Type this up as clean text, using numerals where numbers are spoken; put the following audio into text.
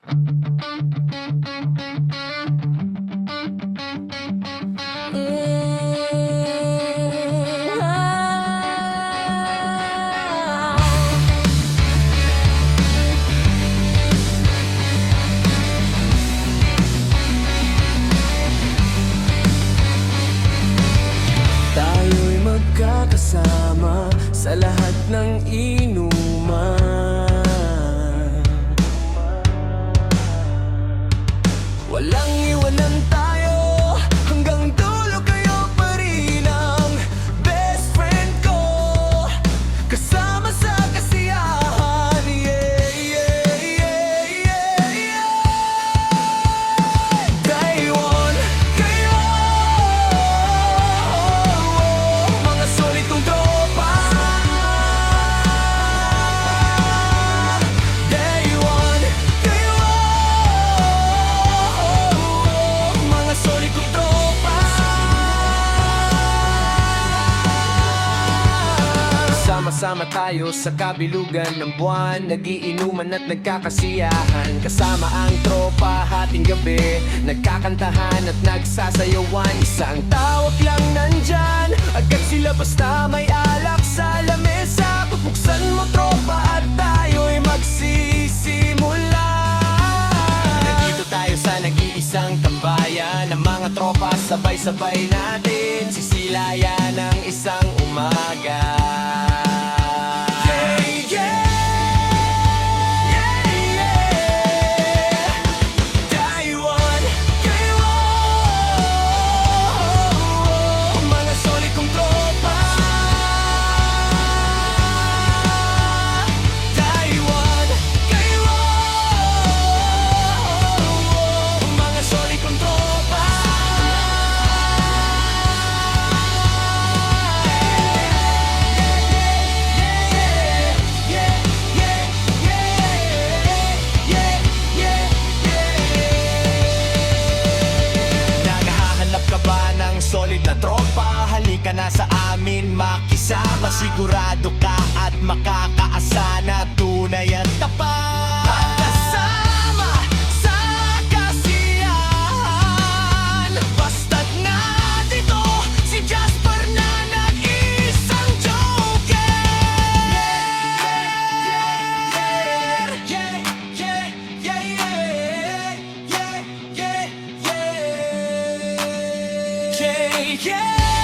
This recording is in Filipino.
Tayo'y magkakasama sa lahat ng inuman. Walang iwanan tayo, hanggang dulo kayo pa rin ang best friend ko. Kasama sa kasiyahan, yeah, yeah, yeah, yeah, yeah. Taiwan, kayo, mga solid kong tropa. Day one, kayo, mga solid kong tropa. Sama-sama tayo sa kabilugan ng buwan, nagiinuman at nagkakasiyahan. Kasama ang tropa hating gabi, nagkakantahan at nagsasayawan. Isang tawag lang nandyan, agad sila basta may alak sa lamesa. Bubuksan mo tropa at tayo'y magsisimula. Nandito tayo sa nag-iisang tambayan ng mga tropa, sabay-sabay natin sisilayan ng isang umaga. Solid na tropa, halika na sa amin makisama. Sigurado ka at makakaasa na tunay at tapat. Magkasama sa kasiyahan, basta't nandito si Jasper na nag-isang joker. Yeah, yeah, yeah, yeah, yeah, yeah, yeah, yeah.